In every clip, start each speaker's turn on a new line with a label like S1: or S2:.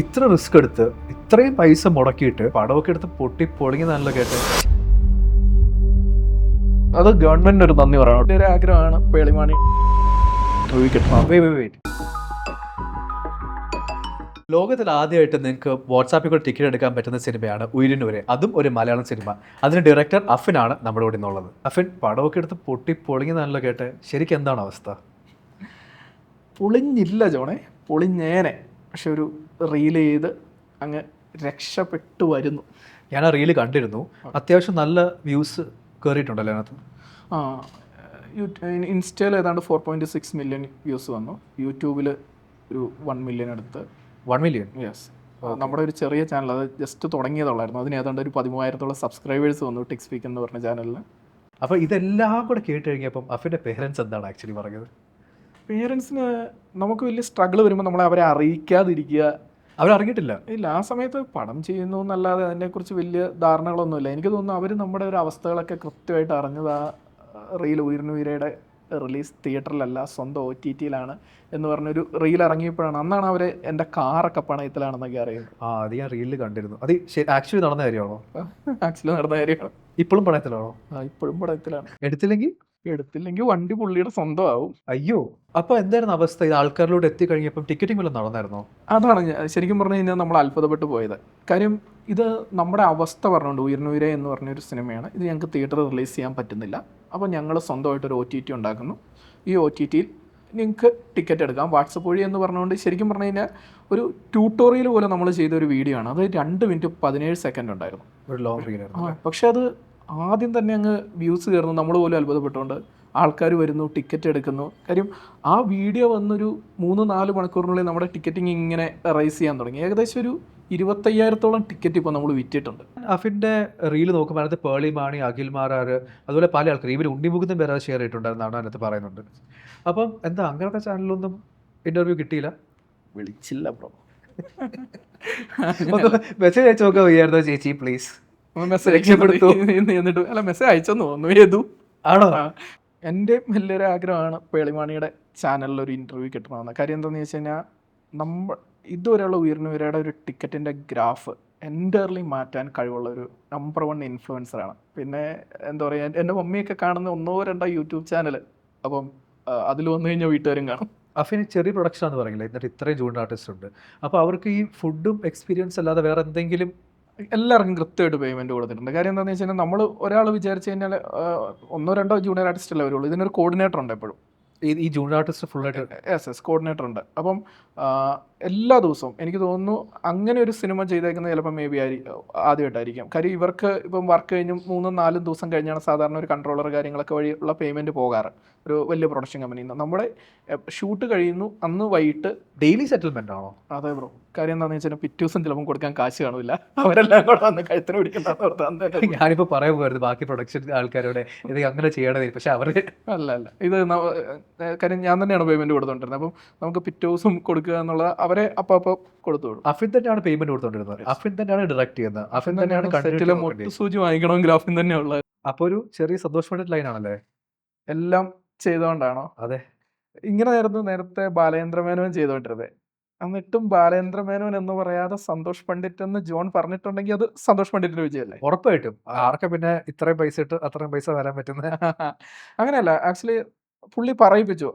S1: ഇത്ര റിസ്ക് എടുത്ത് ഇത്രയും പൈസ മുടക്കിയിട്ട് പടമൊക്കെ എടുത്ത് പൊട്ടി പൊളിങ്ങി നല്ല കേട്ട്.
S2: അത് ഗവൺമെന്റിന് ഒരു നന്ദി പറയണം. ഒരു ആഗ്രഹമാണ് പേളിമാണി
S1: ലോകത്തിൽ ആദ്യമായിട്ട് നിങ്ങൾക്ക് വാട്സാപ്പിൽ കൂടെ ടിക്കറ്റ് എടുക്കാൻ പറ്റുന്ന സിനിമയാണ് ഉയിരിനൂരെ, അതും ഒരു മലയാളം സിനിമ. അതിന് ഡയറക്ടർ അഫിനാണ് നമ്മുടെ ഇവിടെ നിന്നുള്ളത്. അഫിൻ, പടമൊക്കെ എടുത്ത് പൊട്ടി പൊളിങ്ങി നല്ല കേട്ട്, ശരിക്കും എന്താണ് അവസ്ഥ?
S2: പൊളിഞ്ഞില്ല ജോണെ, പൊളിഞ്ഞേനെ. പക്ഷെ ഒരു റീൽ ചെയ്ത് അങ്ങ് രക്ഷപ്പെട്ടു വരുന്നു.
S1: ഞാൻ ആ റീല് കണ്ടിരുന്നു. അത്യാവശ്യം നല്ല വ്യൂസ് കയറിയിട്ടുണ്ടല്ലോ അതിനകത്ത്.
S2: ആ, ഇൻസ്റ്റയിൽ ഏതാണ്ട് 4.6 മില്യൺ വ്യൂസ് വന്നു. യൂട്യൂബിൽ ഒരു 1 മില്യൺ അടുത്ത്.
S1: 1 മില്യൺ?
S2: യെസ്. നമ്മുടെ ഒരു ചെറിയ ചാനൽ, അത് ജസ്റ്റ് തുടങ്ങിയതുള്ളായിരുന്നു. അതിന് ഏതാണ്ട് ഒരു 13,000 സബ്സ്ക്രൈബേഴ്സ് വന്നു ടെക് സ്പീക്ക് എന്ന് പറഞ്ഞ ചാനലിൽ.
S1: അപ്പോൾ ഇതെല്ലാം കൂടെ കേട്ട് കഴിഞ്ഞപ്പം അഫിൻ്റെ പേരൻസ് എന്താണ് ആക്ച്വലി പറഞ്ഞത്?
S2: പേരൻസിന് നമുക്ക് വലിയ സ്ട്രഗിൾ വരുമ്പോൾ നമ്മളെ അവരെ അറിയിക്കാതിരിക്കുക.
S1: അവരറിഞ്ഞിട്ടില്ല.
S2: ഇല്ല, ആ സമയത്ത് പടം ചെയ്യുന്നു എന്നല്ലാതെ അതിനെക്കുറിച്ച് വലിയ ധാരണകളൊന്നുമില്ല. എനിക്ക് തോന്നുന്നു അവർ നമ്മുടെ ഒരു അവസ്ഥകളൊക്കെ കൃത്യമായിട്ട് അറിഞ്ഞത് ആ റീൽ ഉയർന്നുയരയുടെ റിലീസ് തിയേറ്ററിലല്ല, സ്വന്തം OTT-യിലാണ് എന്ന് പറഞ്ഞൊരു റീൽ ഇറങ്ങിയപ്പോഴാണ്. അന്നാണ് അവർ എൻ്റെ കാറൊക്കെ പണയത്തിലാണെന്നൊക്കെ അറിയുന്നത്.
S1: ആ, അത് ഞാൻ റീലിൽ കണ്ടിരുന്നു. അത് ആക്ച്വലി നടന്ന കാര്യമാണോ?
S2: ആക്ച്വലി നടന്ന കാര്യമാണ്.
S1: ഇപ്പോഴും പണയത്തിലാണോ?
S2: ഇപ്പോഴും പണയത്തിലാണ്.
S1: എടുത്തില്ലെങ്കിൽ
S2: വണ്ടി പുള്ളിയുടെ സ്വന്തമാവും.
S1: അയ്യോ, അപ്പോൾ എന്തായിരുന്നു അവസ്ഥ? ഇത് ആൾക്കാരിലൂടെ എത്തിക്കഴിഞ്ഞപ്പം ടിക്കറ്റിംഗ് വല്ലതും നടന്നായിരുന്നോ?
S2: അതാണ് ശരിക്കും പറഞ്ഞു കഴിഞ്ഞാൽ നമ്മൾ അത്ഭുതപ്പെട്ടു പോയത്. കാര്യം ഇത് നമ്മുടെ അവസ്ഥ പറഞ്ഞുകൊണ്ട് ഉയർന്നുയരെ എന്ന് പറഞ്ഞൊരു സിനിമയാണ്. ഇത് ഞങ്ങൾക്ക് തിയേറ്ററിൽ റിലീസ് ചെയ്യാൻ പറ്റുന്നില്ല. അപ്പോൾ ഞങ്ങൾ സ്വന്തമായിട്ടൊരു OTT ഉണ്ടാക്കുന്നു. ഈ OTT-യിൽ നിങ്ങൾക്ക് ടിക്കറ്റ് എടുക്കാം വാട്സപ്പ് വഴി എന്ന് പറഞ്ഞുകൊണ്ട്. ശരിക്കും പറഞ്ഞു കഴിഞ്ഞാൽ ഒരു ട്യൂട്ടോറിയൽ പോലെ നമ്മൾ ചെയ്ത ഒരു വീഡിയോ ആണ്. അത് 2 മിനിറ്റ് 17 സെക്കൻഡ് ഉണ്ടായിരുന്നു.
S1: ഒരു ലോങ് റീലായിരുന്നു.
S2: പക്ഷെ അത് ആദ്യം തന്നെ അങ്ങ് വ്യൂസ് കയറുന്നു. നമ്മൾ പോലും അത്ഭുതപ്പെട്ടുകൊണ്ട് ആൾക്കാർ വരുന്നു, ടിക്കറ്റ് എടുക്കുന്നു. കാര്യം ആ വീഡിയോ വന്നൊരു 3-4 മണിക്കൂറിനുള്ളിൽ നമ്മുടെ ടിക്കറ്റിങ് ഇങ്ങനെ റൈസ് ചെയ്യാൻ തുടങ്ങി. ഏകദേശം ഒരു 25,000-ഓളം ടിക്കറ്റ് ഇപ്പോൾ നമ്മൾ വിറ്റിട്ടുണ്ട്.
S1: അഫിൻ്റെ റീല് നോക്കുമ്പോൾ അതിനകത്ത് പേളി മാണി, അഖിൽ മാരാർ, അതുപോലെ പല ആൾക്കാർ, ഇവർ ഉണ്ണിമുഖത്തും പേരെ ഷെയർ ചെയ്തിട്ടുണ്ടായിരുന്നാണ് അതിനകത്ത് പറയുന്നുണ്ട്. അപ്പം എന്താ അങ്ങനത്തെ ചാനലൊന്നും ഇൻ്റർവ്യൂ കിട്ടിയില്ല?
S2: വിളിച്ചില്ല ബ്രോ.
S1: മെസ്സേജ് അയച്ചു നോക്കാൻ വയ്യായിരുന്നോ ചേച്ചി? പ്ലീസ്
S2: മെസ്സേജ് എന്നിട്ട് അല്ല, മെസ്സേജ് അയച്ചെന്ന് തോന്നുന്നു. ഏതു
S1: ആണോ?
S2: എൻ്റെ വലിയൊരു ആഗ്രഹമാണ് പേളിമാണിയുടെ ചാനലിൽ ഒരു ഇൻ്റർവ്യൂ കിട്ടണമെന്ന്. കാര്യം എന്താണെന്ന് വെച്ച് കഴിഞ്ഞാൽ ഇതുവരെയുള്ള ഉയർന്നുവരയുടെ ഒരു ടിക്കറ്റിൻ്റെ ഗ്രാഫ് എൻ്റർലി മാറ്റാൻ കഴിവുള്ള ഒരു നമ്പർ 1 ഇൻഫ്ലുവൻസറാണ്. പിന്നെ എന്താ പറയുക, എൻ്റെ മമ്മിയൊക്കെ കാണുന്ന 1-2 യൂട്യൂബ് ചാനൽ. അപ്പം അതിൽ വന്നു കഴിഞ്ഞാൽ വീട്ടുകാരും കാണും.
S1: അഫിന് ചെറിയ പ്രൊഡക്ഷനാണെന്ന് പറയില്ല, എന്നിട്ട് ഇത്രയും ജൂനിയർ ആർട്ടിസ്റ്റ് ഉണ്ട്. അപ്പോൾ അവർക്ക് ഈ ഫുഡും എക്സ്പീരിയൻസ് അല്ലാതെ വേറെ എന്തെങ്കിലും?
S2: എല്ലാവർക്കും കൃത്യമായിട്ട് പേയ്മെൻറ്റ് കൊടുത്തിട്ടുണ്ട്. കാര്യം എന്താണെന്ന് വെച്ച് കഴിഞ്ഞാൽ നമ്മൾ ഒരാൾ വിചാരിച്ച് കഴിഞ്ഞാൽ 1-2 ജൂനിയർ ആർട്ടിസ്റ്റ് അല്ലേ വരുള്ളൂ. ഇതിനൊരു കോർഡിനേറ്റർ ഉണ്ട് എപ്പോഴും.
S1: ഈ ജൂനിയർ ആർട്ടിസ്റ്റ് ഫുള്ളായിട്ട്?
S2: യെസ്, കോർഡിനേറ്റർ ഉണ്ട്. അപ്പം എല്ലാ ദിവസവും എനിക്ക് തോന്നുന്നു അങ്ങനെ ഒരു സിനിമ ചെയ്തേക്കുന്നത് ചിലപ്പോൾ മേ ബി ആദ്യമായിട്ടായിരിക്കും. കാര്യം ഇവർക്ക് ഇപ്പം വർക്ക് കഴിഞ്ഞ് 3-4 ദിവസം കഴിഞ്ഞാണ് സാധാരണ ഒരു കൺട്രോളർ കാര്യങ്ങളൊക്കെ വഴിയുള്ള പേയ്മെൻറ്റ് പോകാറ് ഒരു വലിയ പ്രൊഡക്ഷൻ കമ്പനിയിൽ നിന്ന്. നമ്മുടെ ഷൂട്ട് കഴിയുന്നു അന്ന് വൈകിട്ട്
S1: ഡെയിലി സെറ്റിൽമെൻ്റ് ആണോ?
S2: അതെ ബ്രോ. കാര്യം എന്താണെന്ന് വെച്ചാൽ പിറ്റേ ദിവസം ചിലപ്പോൾ കൊടുക്കാൻ കാശ് കാണില്ല. അവരെല്ലാം കൂടെ വന്ന് കഴുത്തിന് പിടിക്കുന്ന.
S1: ഞാനിപ്പോൾ പറയാൻ പോകരുത് ബാക്കി പ്രൊഡക്ഷൻ ആൾക്കാരോട് ഇത് അങ്ങനെ ചെയ്യണത്, പക്ഷെ അവർ
S2: അല്ല ഇത് കാര്യം ഞാൻ തന്നെയാണ് പേയ്മെൻറ്റ് കൊടുത്തോണ്ടിരുന്നത്. അപ്പം നമുക്ക് പിറ്റേ ദിവസം കൊടുക്കുക എന്നുള്ളത് അവരെ അപ്പോൾ കൊടുത്തു വിടും.
S1: അഫിൻ തന്നെയാണ് പേയ്മെന്റ് കൊടുത്തോണ്ടിരുന്നത്, അഫിൻ തന്നെയാണ് ഡയറക്റ്റ് ചെയ്യുന്നത്, അഫിൻ തന്നെയാണ്
S2: സെറ്റിലെ സൂചി വാങ്ങിക്കണമെങ്കിൽ അഫിൻ തന്നെയുള്ളത്.
S1: അപ്പോൾ ഒരു ചെറിയ സന്തോഷ് ലൈൻ ആണല്ലേ
S2: എല്ലാം ചെയ്തുകൊണ്ടാണോ?
S1: അതെ.
S2: ഇങ്ങനെ ആയിരുന്നു നേരത്തെ ബാലേന്ദ്ര മേനോൻ ചെയ്തുകൊണ്ടിരുന്നത്. എന്നിട്ടും ബാലേന്ദ്ര മേനോൻ എന്ന് പറയാതെ സന്തോഷ് പണ്ഡിറ്റ് എന്ന് ജോൺ പറഞ്ഞിട്ടുണ്ടെങ്കിൽ അത് സന്തോഷ് പണ്ഡിറ്റിന്റെ വിജയമല്ലേ?
S1: ഉറപ്പായിട്ടും. ആർക്കെ പിന്നെ ഇത്രയും പൈസ ഇട്ട് അത്രയും പൈസ വരാൻ പറ്റുന്നത്?
S2: അങ്ങനെയല്ല, ആക്ച്വലി പുള്ളി പറയിപ്പിച്ചു.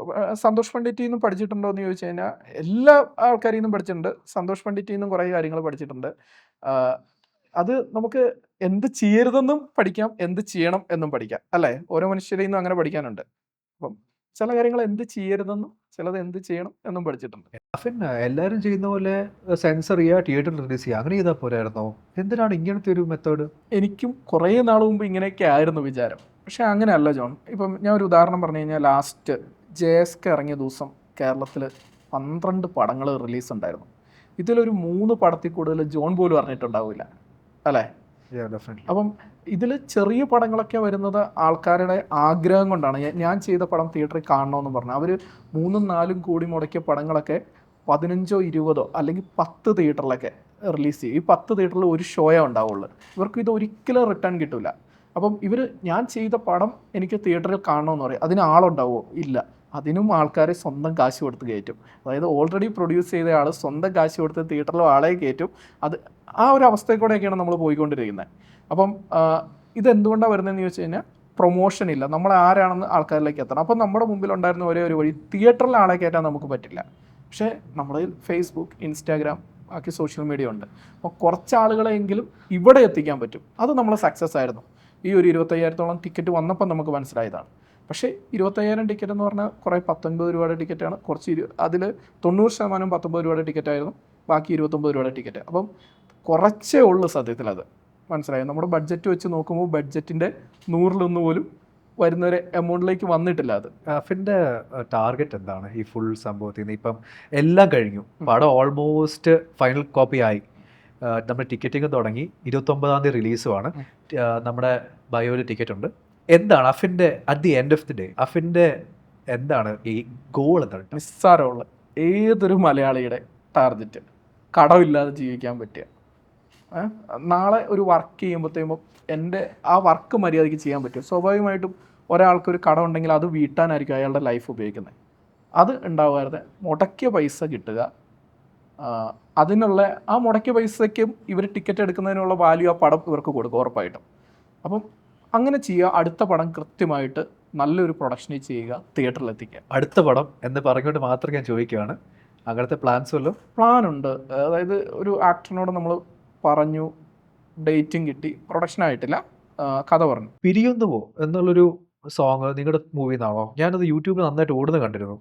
S2: സന്തോഷ് പണ്ഡിറ്റിൽ നിന്നും പഠിച്ചിട്ടുണ്ടോ എന്ന് ചോദിച്ചു കഴിഞ്ഞാൽ എല്ലാ ആൾക്കാരിൽ നിന്നും പഠിച്ചിട്ടുണ്ട്. സന്തോഷ് പണ്ഡിറ്റിൽ നിന്നും കുറേ കാര്യങ്ങൾ പഠിച്ചിട്ടുണ്ട്. അത് നമുക്ക് എന്ത് ചെയ്യരുതെന്നും പഠിക്കാം, എന്ത് ചെയ്യണം എന്നും പഠിക്കാം, അല്ലേ? ഓരോ മനുഷ്യരിൽ നിന്നും അങ്ങനെ പഠിക്കാനുണ്ട്. അപ്പം ചില കാര്യങ്ങൾ എന്ത് ചെയ്യരുതെന്നും ചിലത് എന്ത് ചെയ്യണം എന്നും പഠിച്ചിട്ടുണ്ട്.
S1: അഫിൻ എല്ലാവരും ചെയ്യുന്ന പോലെ സെൻസർ ചെയ്യുക, തിയേറ്ററിൽ റിലീസ് ചെയ്യുക, അങ്ങനെ ചെയ്താൽ പോരായിരുന്നോ? എന്തിനാണ് ഇങ്ങനത്തെ ഒരു മെത്തേഡ്?
S2: എനിക്കും കുറേ നാൾ മുമ്പ് ഇങ്ങനെയൊക്കെ ആയിരുന്നു വിചാരം. പക്ഷേ അങ്ങനെയല്ല ജോൺ. ഇപ്പം ഞാൻ ഒരു ഉദാഹരണം പറഞ്ഞു കഴിഞ്ഞാൽ ലാസ്റ്റ് JSK ഇറങ്ങിയ ദിവസം കേരളത്തിൽ 12 പടങ്ങൾ റിലീസ് ഉണ്ടായിരുന്നു. ഇതിലൊരു 3 പടത്തിൽ കൂടുതൽ ജോൺ പോലും അറിഞ്ഞിട്ടുണ്ടാവില്ല, അല്ലേ? അപ്പം ഇതിൽ ചെറിയ പടങ്ങളൊക്കെ വരുന്നത് ആൾക്കാരുടെ ആഗ്രഹം കൊണ്ടാണ്. ഞാൻ ചെയ്ത പടം തിയേറ്ററിൽ കാണണമെന്ന് പറഞ്ഞു അവർ 3-4 കോടി മുടക്കിയ പടങ്ങളൊക്കെ 15 20 അല്ലെങ്കിൽ 10 തിയേറ്ററിലൊക്കെ റിലീസ് ചെയ്യും. ഈ 10 തിയേറ്ററിൽ ഒരു ഷോയേ ഉണ്ടാവുള്ളൂ. ഇവർക്ക് ഇത് ഒരിക്കലും റിട്ടേൺ കിട്ടില്ല. അപ്പം ഞാൻ ചെയ്ത പടം എനിക്ക് തിയേറ്ററിൽ കാണണമെന്ന് പറയും. അതിന് ആളുണ്ടാവുമോ? ഇല്ല. അതിനും ആൾക്കാരെ സ്വന്തം കാശ് കൊടുത്ത് കയറ്റും. അതായത് ഓൾറെഡി പ്രൊഡ്യൂസ് ചെയ്ത ആൾ സ്വന്തം കാശ് കൊടുത്ത് തിയേറ്ററിൽ ആളെ കയറ്റും. അത് ആ ഒരു അവസ്ഥയിൽ കൂടെയൊക്കെയാണ് നമ്മൾ പോയിക്കൊണ്ടിരിക്കുന്നത്. അപ്പം ഇതെന്തുകൊണ്ടാണ് വരുന്നതെന്ന് ചോദിച്ചു കഴിഞ്ഞാൽ പ്രൊമോഷൻ ഇല്ല, നമ്മൾ ആരാണെന്ന് ആൾക്കാരിലേക്ക് എത്തണം. അപ്പം നമ്മുടെ മുമ്പിലുണ്ടായിരുന്ന ഒരേ ഒരു വഴി തിയേറ്ററിൽ ആളെ കയറ്റാൻ നമുക്ക് പറ്റില്ല. പക്ഷേ നമ്മുടെ ഫേസ്ബുക്ക്, ഇൻസ്റ്റാഗ്രാം, ബാക്കി സോഷ്യൽ മീഡിയ ഉണ്ട്. അപ്പോൾ കുറച്ച് ആളുകളെങ്കിലും ഇവിടെ എത്തിക്കാൻ പറ്റും. അത് നമ്മൾ സക്സസ് ആയിരുന്നു. ഈ ഒരു 25,000-ഓളം ടിക്കറ്റ് വന്നപ്പോൾ നമുക്ക് മനസ്സിലായതാണ്. പക്ഷേ 25,000 ടിക്കറ്റ് എന്ന് പറഞ്ഞാൽ കുറേ 19 രൂപയുടെ ടിക്കറ്റാണ്. കുറച്ച് അതിൽ 90% 19 രൂപയുടെ ടിക്കറ്റായിരുന്നു, ബാക്കി 29 രൂപയുടെ ടിക്കറ്റ്. അപ്പം കുറച്ചേ ഉള്ളൂ സത്യത്തിൽ. അത് മനസ്സിലായോ? നമ്മുടെ ബഡ്ജറ്റ് വെച്ച് നോക്കുമ്പോൾ ബഡ്ജറ്റിൻ്റെ 100-1 പോലും വരുന്നൊരു എമൗണ്ടിലേക്ക് വന്നിട്ടില്ല. അത്
S1: അഫിൻ്റെ ടാർഗറ്റ് എന്താണ് ഈ ഫുൾ സംഭവത്തിൽ നിന്ന്? ഇപ്പം എല്ലാം കഴിഞ്ഞു, പടം ഓൾമോസ്റ്റ് ഫൈനൽ കോപ്പി ആയി, നമ്മുടെ ടിക്കറ്റിങ് തുടങ്ങി, 29-ാം തീയതി റിലീസുമാണ്, നമ്മുടെ ബയോയിൽ ടിക്കറ്റ് ഉണ്ട്. എന്താണ് അഫിൻ്റെ at the end of the day അഫിൻ്റെ എന്താണ് ഈ ഗോൾ? എന്താണ്
S2: നിസ്സാരമുള്ള ഏതൊരു മലയാളിയുടെ ടാർഗറ്റ് കടമില്ലാതെ ജീവിക്കാൻ പറ്റുക. നാളെ ഒരു വർക്ക് ചെയ്യുമ്പോഴത്തേക്കും എൻ്റെ ആ വർക്ക് മര്യാദയ്ക്ക് ചെയ്യാൻ പറ്റും. സ്വാഭാവികമായിട്ടും ഒരാൾക്കൊരു കടം ഉണ്ടെങ്കിൽ അത് വീട്ടാനായിരിക്കും അയാളുടെ ലൈഫ് ഉപയോഗിക്കുന്നത്. അത് ഉണ്ടാവാതെ മുടക്കിയ പൈസ കിട്ടുക, അതിനുള്ള ആ മുടക്കിയ പൈസയ്ക്കും ഇവർ ടിക്കറ്റ് എടുക്കുന്നതിനുള്ള വാല്യൂ ആ പടം ഇവർക്ക് കൊടുക്കും ഉറപ്പായിട്ടും. അപ്പം അങ്ങനെ ചെയ്യുക. അടുത്ത പടം കൃത്യമായിട്ട് നല്ലൊരു പ്രൊഡക്ഷനിൽ ചെയ്യുക, തിയേറ്ററിൽ എത്തിക്കുക.
S1: അടുത്ത പടം എന്ന് പറഞ്ഞുകൊണ്ട് മാത്രം ഞാൻ ചോദിക്കുകയാണ്, അങ്ങനത്തെ പ്ലാൻസ് വല്ലതും?
S2: പ്ലാനുണ്ട്. അതായത് ഒരു ആക്ടറിനോട് നമ്മൾ പറഞ്ഞു, ഡേറ്റും കിട്ടി, പ്രൊഡക്ഷൻ ആയിട്ടില്ല, കഥ പറഞ്ഞു.
S1: പിരിയുന്നുവോ എന്നുള്ളൊരു സോങ് നിങ്ങളുടെ മൂവിയിൽ നിന്നാണോ? ഞാനത് യൂട്യൂബിൽ നന്നായിട്ട് ഓടുന്നത് കണ്ടിരുന്നു.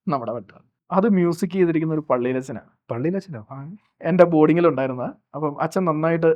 S2: നമ്മുടെ പറ്റ അത് മ്യൂസിക് ചെയ്തിരിക്കുന്ന ഒരു പള്ളിയിലച്ഛനാണ്.
S1: പള്ളിയിലച്ഛനോ?
S2: എൻ്റെ ബോർഡിങ്ങിലുണ്ടായിരുന്ന. അപ്പം അച്ഛൻ നന്നായിട്ട്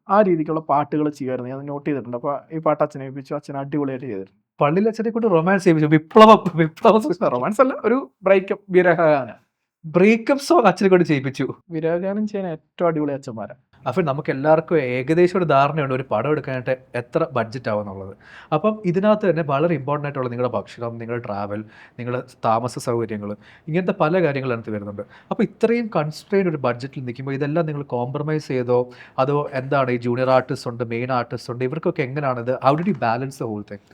S2: ആ രീതിക്കുള്ള പാട്ടുകൾ ചെയ്യുമായിരുന്നു. ഞാൻ നോട്ട് ചെയ്തിട്ടുണ്ട്. അപ്പോൾ ഈ പാട്ട് അച്ഛനെ ഏൽപ്പിച്ചു. അച്ഛൻ അടിപൊളിയായിട്ട് ചെയ്തിരുന്നു.
S1: പള്ളിയിലച്ഛനെ കൊണ്ട് റൊമാൻസ് ചെയ്യിപ്പിച്ചു. വിപ്ലവ
S2: റൊമാൻസ് അല്ല, ഒരു ബ്രേക്കപ്പ്, വിരഹഗാനം.
S1: ബ്രേക്കപ്പ് സോങ് അച്ഛനെ കൊണ്ട് ചെയ്യിപ്പിച്ചു.
S2: വിരഹഗാനം ചെയ്യാൻ ഏറ്റവും അടിപൊളി അച്ഛന്മാരാണ്.
S1: അപ്പം നമുക്ക് എല്ലാവർക്കും ഏകദേശം ഒരു ധാരണയുണ്ട് ഒരു പടം എടുക്കാനായിട്ട് എത്ര ബഡ്ജറ്റ് ആവും എന്നുള്ളത്. അപ്പം ഇതിനകത്ത് തന്നെ വളരെ ഇമ്പോർട്ടൻ്റ് ആയിട്ടുള്ള നിങ്ങളുടെ ഭക്ഷണം, നിങ്ങളുടെ ട്രാവൽ, നിങ്ങളുടെ താമസ സൗകര്യങ്ങൾ, ഇങ്ങനത്തെ പല കാര്യങ്ങളും അതിനകത്ത് വരുന്നുണ്ട്. അപ്പോൾ ഇത്രയും കൺസ്ട്രെയിൻഡ് ഒരു ബഡ്ജറ്റിൽ നിൽക്കുമ്പോൾ ഇതെല്ലാം നിങ്ങൾ കോംപ്രമൈസ് ചെയ്തോ അതോ എന്താണ്? ഈ ജൂനിയർ ആർട്ടിസ്റ്റ് ഉണ്ട്, മെയിൻ ആർട്ടിസ്റ്റ് ഉണ്ട്, ഇവർക്കൊക്കെ എങ്ങനെയാണിത്? How did you balance the whole thing?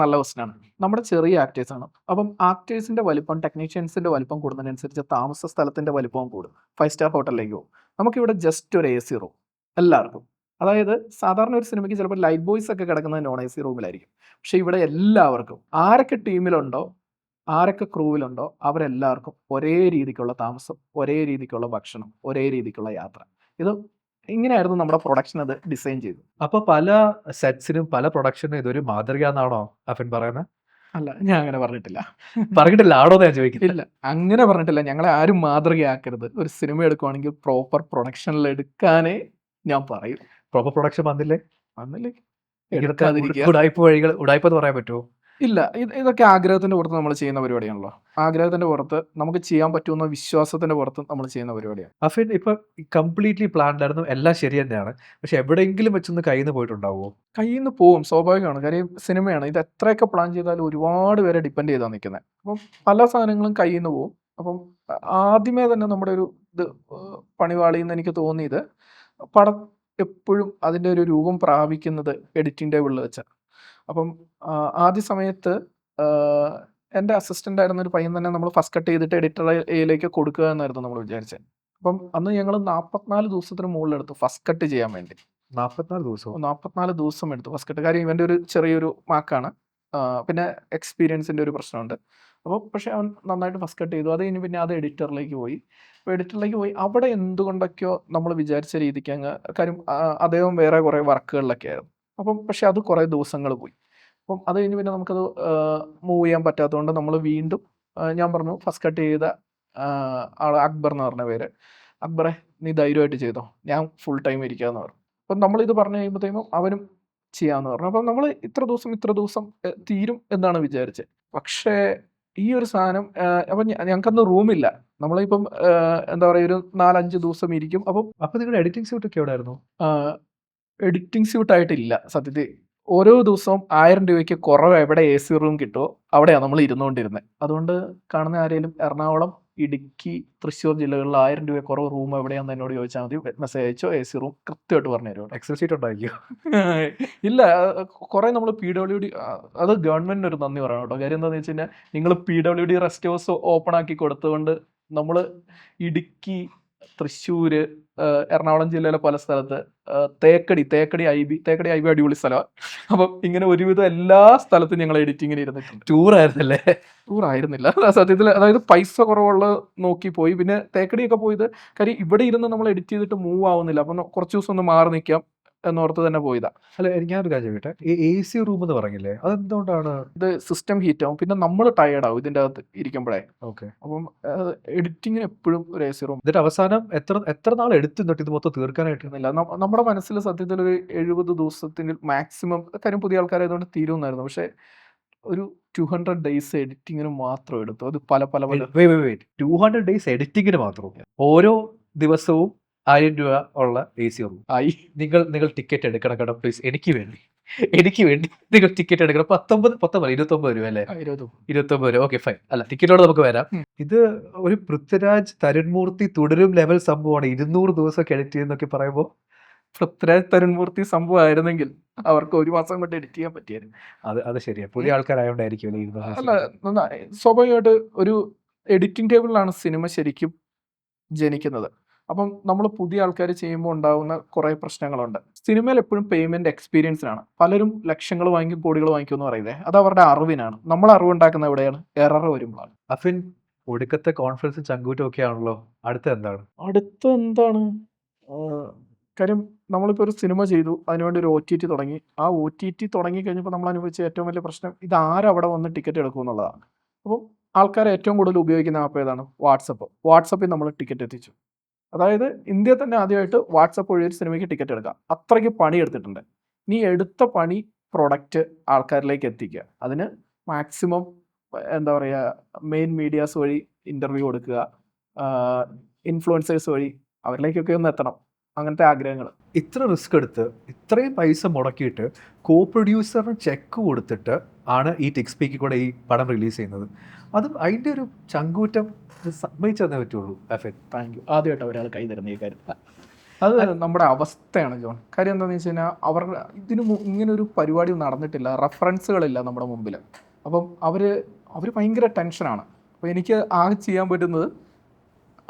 S2: നല്ല ക്വസ്റ്റനാണ്. നമ്മുടെ ചെറിയ ആക്ടേഴ്സാണ്. അപ്പം ആക്ടേഴ്സിൻ്റെ വലിപ്പം, ടെക്നീഷ്യൻസിൻ്റെ വലിപ്പം കൂടുന്നതിനനുസരിച്ച് താമസ സ്ഥലത്തിൻ്റെ വലിപ്പവും കൂടും. 5 സ്റ്റാർ ഹോട്ടലിലേക്ക് പോകും. നമുക്കിവിടെ ജസ്റ്റ് ഒരു AC റൂം എല്ലാവർക്കും. അതായത് സാധാരണ ഒരു സിനിമയ്ക്ക് ചിലപ്പോൾ ലൈറ്റ് ബോയ്സ് ഒക്കെ കിടക്കുന്നത് നോൺ AC റൂമിലായിരിക്കും. പക്ഷേ ഇവിടെ എല്ലാവർക്കും ആരൊക്കെ ടീമിലുണ്ടോ, ആരൊക്കെ ക്രൂവിലുണ്ടോ അവരെല്ലാവർക്കും ഒരേ രീതിക്കുള്ള താമസം, ഒരേ രീതിക്കുള്ള ഭക്ഷണം, ഒരേ രീതിക്കുള്ള യാത്ര. ഇത് ഇങ്ങനെയായിരുന്നു നമ്മുടെ പ്രൊഡക്ഷൻ അത് ഡിസൈൻ ചെയ്തു.
S1: അപ്പോൾ പല സെറ്റ്സിനും പല പ്രൊഡക്ഷനും ഇതൊരു മാതൃക എന്നാണോ അഫിൻ പറയുന്നത്?
S2: അല്ല, ഞാൻ അങ്ങനെ പറഞ്ഞിട്ടില്ല.
S1: പറഞ്ഞിട്ടില്ല ആണോ ഞാൻ ചോദിക്കുന്നത്?
S2: ഇല്ല, അങ്ങനെ പറഞ്ഞിട്ടില്ല. ഞങ്ങളെ ആരും മാതൃകയാക്കരുത്. ഒരു സിനിമ എടുക്കുവാണെങ്കിൽ പ്രോപ്പർ പ്രൊഡക്ഷനിൽ എടുക്കാനേ ഞാൻ പറയും.
S1: പ്രോപ്പർ പ്രൊഡക്ഷൻ വന്നില്ലേ?
S2: എടുക്കാതിരിക്കുക.
S1: ഉടായ്പ എന്ന് പറയാൻ പറ്റുമോ?
S2: ഇല്ല, ഇതൊക്കെ ആഗ്രഹത്തിന്റെ പുറത്ത് നമ്മൾ ചെയ്യുന്ന പരിപാടിയാണല്ലോ. ആഗ്രഹത്തിന്റെ പുറത്ത് നമുക്ക് ചെയ്യാൻ പറ്റുന്ന വിശ്വാസത്തിന്റെ പുറത്ത് നമ്മൾ ചെയ്യുന്ന പരിപാടിയാണ്.
S1: അഫിൻ ഇപ്പൊ കംപ്ലീറ്റ്ലി പ്ലാൻഡ് ആയിരുന്നു, എല്ലാം ശരി തന്നെയാണ്. പക്ഷെ എവിടെയെങ്കിലും വെച്ചൊന്ന് കയ്യിൽ നിന്ന് പോയിട്ടുണ്ടാവുമോ?
S2: കയ്യിൽ നിന്ന് പോവും, സ്വാഭാവികമാണ്. കാര്യം സിനിമയാണ്. ഇത് എത്രയൊക്കെ പ്ലാൻ ചെയ്താലും ഒരുപാട് പേരെ ഡിപ്പെൻഡ് ചെയ്താണ് നിൽക്കുന്നത്. അപ്പം പല സാധനങ്ങളും കയ്യിൽ നിന്ന് പോവും. അപ്പം ആദ്യമേ തന്നെ നമ്മുടെ ഒരു ഇത് പണിവാളിന്ന് എനിക്ക് തോന്നിയത്, പടം എപ്പോഴും അതിൻ്റെ ഒരു രൂപം പ്രാപിക്കുന്നത് എഡിറ്റിംഗ് ടേബിളിൽ വെച്ചാണ്. അപ്പം ആദ്യ സമയത്ത് എൻ്റെ അസിസ്റ്റൻ്റ് ആയിരുന്ന ഒരു പയ്യൻ തന്നെ നമ്മൾ ഫസ്റ്റ് കട്ട് ചെയ്തിട്ട് എഡിറ്ററിലേക്ക് കൊടുക്കുക എന്നായിരുന്നു നമ്മൾ വിചാരിച്ചത്. അപ്പം അന്ന് ഞങ്ങൾ 44 ദിവസത്തിന് മുകളിലെടുത്തു ഫസ്റ്റ് കട്ട് ചെയ്യാൻ വേണ്ടി.
S1: 44 ദിവസവും?
S2: 44 ദിവസം എടുത്തു ഫസ്റ്റ് കട്ട്. കാര്യം ഇവൻ്റെ ഒരു ചെറിയൊരു മാക്കാണ്, പിന്നെ എക്സ്പീരിയൻസിൻ്റെ ഒരു പ്രശ്നമുണ്ട്. അപ്പോൾ പക്ഷേ അവൻ നന്നായിട്ട് ഫസ്റ്റ് കട്ട് ചെയ്തു. അത് കഴിഞ്ഞ് പിന്നെ അത് എഡിറ്ററിലേക്ക് പോയി. അപ്പോൾ എഡിറ്ററിലേക്ക് പോയി അവിടെ എന്തുകൊണ്ടൊക്കെയോ നമ്മൾ വിചാരിച്ച രീതിക്ക് അങ്ങ്, കാര്യം അദ്ദേഹം വേറെ കുറേ വർക്കുകളിലൊക്കെ ആയിരുന്നു. അപ്പം പക്ഷേ അത് കുറേ ദിവസങ്ങൾ പോയി. അപ്പം അത് കഴിഞ്ഞ് പിന്നെ നമുക്കത് മൂവ് ചെയ്യാൻ പറ്റാത്തതുകൊണ്ട് നമ്മൾ വീണ്ടും ഞാൻ പറഞ്ഞു, ഫസ്റ്റ് കട്ട് ചെയ്ത ആൾ അക്ബർ എന്ന് പറഞ്ഞ പേര്, അക്ബറെ നീ ധൈര്യമായിട്ട് ചെയ്തോ, ഞാൻ ഫുൾ ടൈം ഇരിക്കാമെന്ന് പറഞ്ഞു. അപ്പം നമ്മളിത് പറഞ്ഞു കഴിയുമ്പോഴത്തേക്കും അവനും ചെയ്യാമെന്ന് പറഞ്ഞു. അപ്പം നമ്മൾ ഇത്ര ദിവസം തീരും എന്നാണ് വിചാരിച്ചത്. പക്ഷേ ഈ ഒരു സാധനം അപ്പം ഞങ്ങൾക്കന്ന് റൂമില്ല. നമ്മളിപ്പം എന്താ പറയുക, ഒരു 4-5 ദിവസം ഇരിക്കും.
S1: അപ്പം നിങ്ങളുടെ എഡിറ്റിംഗ് സ്യൂട്ട് ഒക്കെ എവിടെ ആയിരുന്നു?
S2: എഡിറ്റിംഗ് സ്യൂട്ടായിട്ടില്ല സത്യത്തിൽ. ഓരോ ദിവസവും 1000 രൂപയ്ക്ക് കുറവ് എവിടെ AC റൂം കിട്ടുമോ അവിടെയാണ് നമ്മൾ ഇരുന്നുകൊണ്ടിരുന്നത്. അതുകൊണ്ട് കാണുന്ന ആരെങ്കിലും എറണാകുളം ഇടുക്കി തൃശ്ശൂർ ജില്ലകളിൽ 1000 രൂപ കുറവ് റൂം എവിടെയാണെന്ന് എന്നോട് ചോദിച്ചാൽ മതി, മെസ്സേജ് അയച്ചോ, AC റൂം കൃത്യമായിട്ട് പറഞ്ഞു തരും.
S1: എക്സൽ ഷീറ്റ് ഉണ്ടാക്കിയോ?
S2: ഇല്ല, കുറെ നമ്മൾ PWD, അത് ഗവൺമെന്റിന് ഒരു നന്ദി പറയണം കേട്ടോ. കാര്യം എന്താണെന്ന് വെച്ച് കഴിഞ്ഞാൽ നിങ്ങൾ PWD റെസ്റ്റ് ഹൗസ് ഓപ്പൺ ആക്കി കൊടുത്തുകൊണ്ട് നമ്മൾ ഇടുക്കി, തൃശ്ശൂര്, എറണാകുളം ജില്ലയിലെ പല സ്ഥലത്ത്, തേക്കടി IB അടിപൊളി സ്ഥലമാണ്. അപ്പം ഇങ്ങനെ ഒരുവിധം എല്ലാ സ്ഥലത്തും ഞങ്ങൾ എഡിറ്റിങ്ങിന് ഇരുന്നിട്ടുണ്ട്.
S1: ടൂർ ആയിരുന്നല്ലേ?
S2: ടൂർ ആയിരുന്നില്ല സത്യത്തിൽ, അതായത് പൈസ കുറവുള്ള നോക്കി പോയി. പിന്നെ തേക്കടിയൊക്കെ പോയത് കാര്യം ഇവിടെ ഇരുന്ന് നമ്മൾ എഡിറ്റ് ചെയ്തിട്ട് മൂവ് ആവുന്നില്ല, അപ്പം കുറച്ച് ദിവസം ഒന്ന് മാറി നിൽക്കാം എന്നോർത്ത് തന്നെ പോയതാ.
S1: അല്ല, ഞാനൊരു കാര്യം ചോദിക്കട്ടെ, ഈ AC റൂം എന്ന് പറഞ്ഞില്ലേ, അതെന്തുകൊണ്ടാണ്?
S2: ഇത് സിസ്റ്റം ഹീറ്റ് ആവും, പിന്നെ നമ്മൾ ടയേർഡ് ആവും ഇതിൻ്റെ അകത്ത് ഇരിക്കുമ്പോഴേ.
S1: ഓക്കെ.
S2: അപ്പം എഡിറ്റിങ്ങിന് എപ്പോഴും ഒരു AC റൂം
S1: എന്നിട്ട് അവസാനം എത്ര നാൾ എടുത്തു എന്നിട്ട് ഇത് മൊത്തം തീർക്കാനായിട്ട്?
S2: ഇല്ല. നമ്മുടെ മനസ്സിൽ സത്യത്തിൽ ഒരു 70 ദിവസത്തിന് മാക്സിമം, കാര്യം പുതിയ ആൾക്കാരായതുകൊണ്ട് തീരുമെന്നായിരുന്നു. പക്ഷേ ഒരു 200 ഡേയ്സ് എഡിറ്റിങ്ങിന് മാത്രം എടുത്തു. അത് പല
S1: 200 ഡേയ്സ് എഡിറ്റിങ്ങിന് മാത്രം? ഓരോ ദിവസവും 1000 രൂപ ഉള്ള AC റൂം
S2: ആയി.
S1: നിങ്ങൾ ടിക്കറ്റ് എടുക്കണം കേട്ടോ പ്ലീസ്, എനിക്ക് വേണ്ടി നിങ്ങൾ ടിക്കറ്റ് എടുക്കണം. 29 രൂപ അല്ലേ? 29 രൂപ. Okay, fine. അല്ല, ടിക്കറ്റോട് നമുക്ക് വരാം. ഇത് ഒരു പൃഥ്വിരാജ് തരുൺമൂർത്തി തുടരും ലെവൽ സംഭവമാണ്. 200 ദിവസമൊക്കെ എഡിറ്റ് ചെയ്യുന്നൊക്കെ പറയുമ്പോൾ
S2: പൃഥ്വിരാജ് തരുൺമൂർത്തി സംഭവം ആയിരുന്നെങ്കിൽ അവർക്ക് ഒരു മാസം കൊണ്ട് എഡിറ്റ് ചെയ്യാൻ പറ്റിയായിരുന്നു.
S1: അത് ശരിയാ, പുതിയ ആൾക്കാരായോണ്ടായിരിക്കും.
S2: അല്ല, സ്വാഭാവികമായിട്ട് ഒരു എഡിറ്റിംഗ് ടേബിളിലാണ് സിനിമ ശരിക്കും ജനിക്കുന്നത്. അപ്പം നമ്മൾ പുതിയ ആൾക്കാർ ചെയ്യുമ്പോൾ ഉണ്ടാകുന്ന കുറേ പ്രശ്നങ്ങളുണ്ട്. സിനിമയിൽ എപ്പോഴും പേയ്മെന്റ് എക്സ്പീരിയൻസിനാണ്. പലരും ലക്ഷങ്ങൾ വാങ്ങിക്കും, കോടികൾ വാങ്ങിക്കും എന്ന് പറയുന്നത് അത് അവരുടെ അറിവിനാണ്. നമ്മൾ അറിവുണ്ടാക്കുന്ന എവിടെയാണ്? എറർ വരുമ്പോഴാണ്.
S1: അഫിൻ, ഒടുക്കത്തെ കോൺഫറൻസ് ചങ്കൂറ്റം ഒക്കെ ആണല്ലോ. അടുത്ത എന്താണ്?
S2: കാര്യം നമ്മളിപ്പോൾ ഒരു സിനിമ ചെയ്തു, അതിനുവേണ്ടി ഒരു OTT തുടങ്ങി. ആ OTT തുടങ്ങി കഴിഞ്ഞപ്പോൾ നമ്മൾ അനുഭവിച്ച ഏറ്റവും വലിയ പ്രശ്നം ഇത് ആരവിടെ വന്ന് ടിക്കറ്റ് എടുക്കും എന്നുള്ളതാണ്. അപ്പം ആൾക്കാർ ഏറ്റവും കൂടുതൽ ഉപയോഗിക്കുന്ന ആപ്പ് ഏതാണ്? വാട്സപ്പിൽ നമ്മൾ ടിക്കറ്റ് എത്തിച്ചു. അതായത് ഇന്ത്യയിൽ തന്നെ ആദ്യമായിട്ട് വാട്സപ്പ് വഴി ഒരു സിനിമയ്ക്ക് ടിക്കറ്റ് എടുക്കാം. അത്രയ്ക്ക് പണി എടുത്തിട്ടുണ്ട്. നീ എടുത്ത പണി പ്രൊഡക്റ്റ് ആൾക്കാരിലേക്ക് എത്തിക്കുക. അതിന് മാക്സിമം എന്താ പറയുക, മെയിൻ മീഡിയാസ് വഴി ഇൻ്റർവ്യൂ കൊടുക്കുക, ഇൻഫ്ലുവൻസേഴ്സ് വഴി അവരിലേക്കൊക്കെ ഒന്ന് എത്തണം. അങ്ങനത്തെ ആഗ്രഹങ്ങൾ.
S1: ഇത്ര റിസ്ക് എടുത്ത് ഇത്രയും പൈസ മുടക്കിയിട്ട് കോ പ്രൊഡ്യൂസറിന് ചെക്ക് കൊടുത്തിട്ട് ആണ് ഈ ടിക്സ്പീക്കിൽ കൂടെ ഈ പടം റിലീസ് ചെയ്യുന്നത്. അതും അതിൻ്റെ ഒരു ചങ്കൂറ്റം സമ്മതിച്ചതേ പറ്റുള്ളൂ.
S2: Thank you. ആദ്യമായിട്ട് ഒരാൾ കൈ തരുന്ന ഈ കാര്യത്തിൽ അത് നമ്മുടെ അവസ്ഥയാണ് ജോൺ. കാര്യം എന്താണെന്ന് വെച്ച് കഴിഞ്ഞാൽ അവരുടെ ഇങ്ങനെ ഒരു പരിപാടി നടന്നിട്ടില്ല, റെഫറൻസുകളില്ല നമ്മുടെ മുമ്പിൽ. അപ്പം അവർ ഭയങ്കര ടെൻഷനാണ്. അപ്പോൾ എനിക്ക് ആകെ ചെയ്യാൻ പറ്റുന്നത്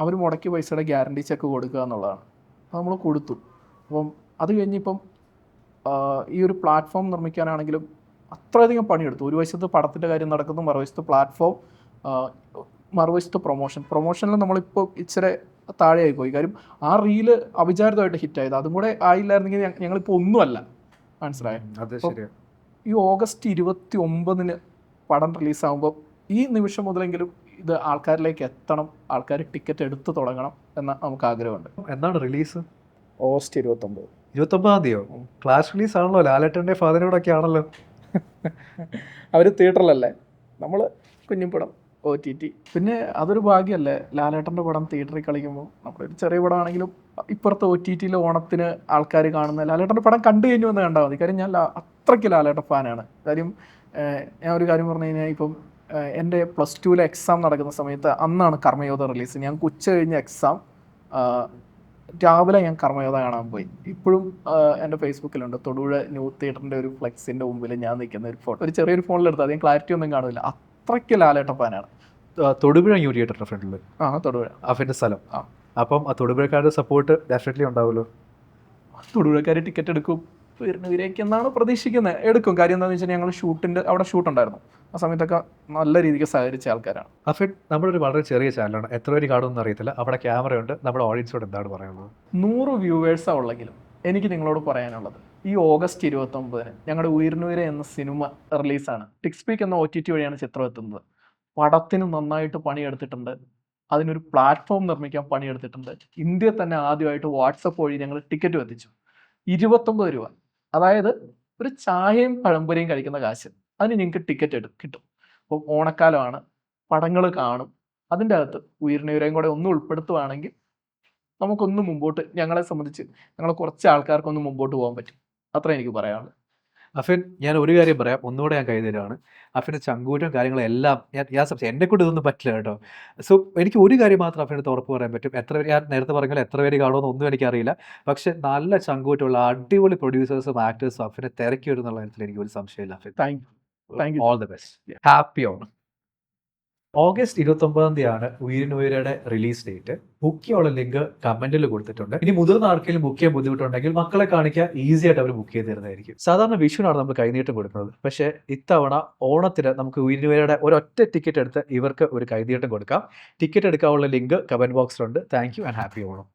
S2: അവർ മുടക്കിയ പൈസയുടെ ഗ്യാരണ്ടി ചെക്ക് കൊടുക്കുക എന്നുള്ളതാണ്. അത് നമ്മൾ കൊടുത്തു. അപ്പം അത് കഴിഞ്ഞിപ്പം ഈ ഒരു പ്ലാറ്റ്ഫോം നിർമ്മിക്കാനാണെങ്കിലും അത്രയധികം പണിയെടുത്തു. ഒരു വശത്ത് പടത്തിൻ്റെ കാര്യം നടക്കുന്നു, മറുവശത്ത് പ്ലാറ്റ്ഫോം, മറുവശത്ത് പ്രൊമോഷനിൽ നമ്മളിപ്പോൾ ഇച്ചിരി താഴെയായി പോയി. കാര്യം ആ റീല് അവിചാരിതമായിട്ട് ഹിറ്റായത്. അതും കൂടെ ആയില്ലായിരുന്നെങ്കിൽ ഞങ്ങളിപ്പോൾ ഒന്നുമല്ല. മനസ്സിലായോ? ഈ ഓഗസ്റ്റ് 29 പടം റിലീസാകുമ്പോൾ ഈ നിമിഷം മുതലെങ്കിലും ഇത് ആൾക്കാരിലേക്ക് എത്തണം, ആൾക്കാർ ടിക്കറ്റ് എടുത്ത് തുടങ്ങണം എന്ന നമുക്ക് ആഗ്രഹമുണ്ട്.
S1: എന്നാണ് റിലീസ്?
S2: ഓഗസ്റ്റ് 29.
S1: 29-ാം തീയതിയോ? ക്ലാസ് റിലീസ് ആണല്ലോ, ലാലേട്ടൻ്റെ ഫാദറിനോടൊക്കെ ആണല്ലോ.
S2: അവർ തിയേറ്ററിലല്ലേ, നമ്മൾ കുഞ്ഞിപ്പടം OTT. പിന്നെ അതൊരു ഭാഗ്യമല്ലേ, ലാലേട്ടൻ്റെ പടം തിയേറ്ററിൽ കളിക്കുമ്പോൾ. നമ്മളൊരു ചെറിയ പടമാണെങ്കിലും ഇപ്പുറത്തെ OTT ഓണത്തിന് ആൾക്കാർ കാണുന്ന ലാലേട്ടൻ്റെ പടം കണ്ടു കഴിഞ്ഞു എന്ന് കണ്ടാൽ മതി. കാര്യം ഞാൻ അത്രയ്ക്ക് ലാലേട്ടൻ ഫാനാണ്. കാര്യം ഞാൻ ഒരു കാര്യം പറഞ്ഞു കഴിഞ്ഞാൽ, ഇപ്പം എൻ്റെ +2 എക്സാം നടക്കുന്ന സമയത്ത് അന്നാണ് കർമ്മയോധ റിലീസ്. ഞങ്ങൾക്ക് ഉച്ച കഴിഞ്ഞ എക്സാം, രാവിലെ ഞാൻ കർമ്മയോധ കാണാൻ പോയി. ഇപ്പോഴും എൻ്റെ ഫേസ്ബുക്കിലുണ്ട് തൊടുപുഴ ന്യൂ തിയേറ്ററിൻ്റെ ഒരു ഫ്ലെക്സിൻ്റെ മുമ്പിൽ ഞാൻ നിൽക്കുന്ന ഒരു ഫോട്ടോ. ഒരു ചെറിയൊരു ഫോണിലെടുത്ത്, അധികം ക്ലാരിറ്റി ഒന്നും കാണില്ല. അത്രയ്ക്ക് ലാലേട്ടൻ ഫാനാണ്.
S1: തൊടുപുഴ ന്യൂ തിയേറ്ററിൻ്റെ ഫ്രണ്ടിൽ?
S2: തൊടുപുഴ
S1: അഫിൻ്റെ സ്ഥലം. അപ്പം ആ തൊടുപുഴക്കാരുടെ സപ്പോർട്ട് ഡെഫിനറ്റ്ലി ഉണ്ടാവുമല്ലോ.
S2: തൊടുപുഴക്കാർ ടിക്കറ്റ് എടുക്കും വരുന്നവരേക്ക് എന്നാണ് പ്രതീക്ഷിക്കുന്നത്. എടുക്കും. കാര്യം എന്താണെന്ന് വെച്ചാൽ ഞങ്ങൾ അവിടെ ഷൂട്ടുണ്ടായിരുന്നു. ആ സമയത്തൊക്കെ നല്ല രീതിക്ക് സഹകരിച്ച ആൾക്കാരാണ്.
S1: അഫിൻ, നമ്മുടെ ഒരു വളരെ ചെറിയ ചാനലാണ്, എത്ര പേര് കാണുമെന്ന് അറിയത്തില്ല. അവിടെ ക്യാമറയുണ്ട്. നമ്മുടെ ഓഡിയൻസോട് എന്താണ് പറയാനുള്ളത്?
S2: 100 വ്യൂവേഴ്സാണ് ഉള്ളെങ്കിലും എനിക്ക് നിങ്ങളോട് പറയാനുള്ളത്, ഈ ഓഗസ്റ്റ് 29 ഞങ്ങളുടെ ഉയർന്നുയരെ എന്ന സിനിമ റിലീസാണ്. ടിക്സ്പീക്ക് എന്ന OTT വഴിയാണ് ചിത്രം എത്തുന്നത്. പടത്തിന് നന്നായിട്ട് പണിയെടുത്തിട്ടുണ്ട്. അതിനൊരു പ്ലാറ്റ്ഫോം നിർമ്മിക്കാൻ പണിയെടുത്തിട്ടുണ്ട്. ഇന്ത്യയിൽ തന്നെ ആദ്യമായിട്ട് വാട്സപ്പ് വഴി ഞങ്ങൾ ടിക്കറ്റ് എത്തിച്ചു. 29 രൂപ, അതായത് ഒരു ചായയും പഴംപൊരിയും കഴിക്കുന്ന കാശ്. അതിന് നിങ്ങൾക്ക് ടിക്കറ്റ് കിട്ടും. അപ്പം ഓണക്കാലമാണ്, പടങ്ങൾ കാണും. അതിൻ്റെ അകത്ത് ഉയർന്നുയരെയും കൂടെ ഒന്ന് ഉൾപ്പെടുത്തുകയാണെങ്കിൽ നമുക്കൊന്ന് മുമ്പോട്ട്, ഞങ്ങളെ സംബന്ധിച്ച് ഞങ്ങൾ കുറച്ച് ആൾക്കാർക്കൊന്ന് മുമ്പോട്ട് പോകാൻ പറ്റും. അത്ര എനിക്ക് പറയാനുള്ളത്.
S1: അഫിൻ, ഞാൻ ഒരു കാര്യം പറയാം, ഒന്നുകൂടെ ഞാൻ കൈ തരുവാണ്. അഫിൻ്റെ ചങ്കൂറ്റം കാര്യങ്ങളും എല്ലാം ഞാൻ സംശയം എന്നെക്കൊണ്ട് ഇതൊന്നും പറ്റില്ല കേട്ടോ. സോ എനിക്ക് ഒരു കാര്യം മാത്രം അഫിനടുത്ത് ഉറപ്പ് പറയാൻ പറ്റും. എത്ര പേര് ഞാൻ നേരത്തെ പറഞ്ഞ പോലെ എത്ര പേര് കാണുമെന്ന് ഒന്നും എനിക്കറിയില്ല. പക്ഷെ നല്ല ചങ്കൂറ്റമുള്ള അടിപൊളി പ്രൊഡ്യൂസേഴ്സും ആക്ടേഴ്സും അഫിനെ തിരക്കി വരും എന്നുള്ള കാര്യത്തിൽ എനിക്ക് ഒരു സംശയമില്ല Afin.
S2: Thank you thank you.
S1: All the best. Happy Onam. August 29 ഉയിരിനുയരുടെ റിലീസ് ഡേറ്റ്. ബുക്ക് ചെയ്യാനുള്ള ലിങ്ക് കമന്റിൽ കൊടുത്തിട്ടുണ്ട്. ഇനി മുതിർന്ന ആർക്കെങ്കിലും ബുക്ക് ചെയ്യാൻ ബുദ്ധിമുട്ടുണ്ടെങ്കിൽ മക്കളെ കാണിക്കാൻ ഈസി ആയിട്ട് അവർ ബുക്ക് ചെയ്ത് തരുന്നതായിരിക്കും. സാധാരണ വിഷുവിനാണ് നമ്മൾ കൈനീട്ടം കൊടുക്കുന്നത്. പക്ഷേ ഇത്തവണ ഓണത്തിന് നമുക്ക് ഉയിരിനുയരുടെ ഒരൊറ്റ ടിക്കറ്റ് എടുത്ത് ഇവർക്ക് ഒരു കൈനീട്ടം കൊടുക്കാം. ടിക്കറ്റ് എടുക്കാനുള്ള ലിങ്ക് കമന്റ് ബോക്സിലുണ്ട്. Thank you and happy Onam.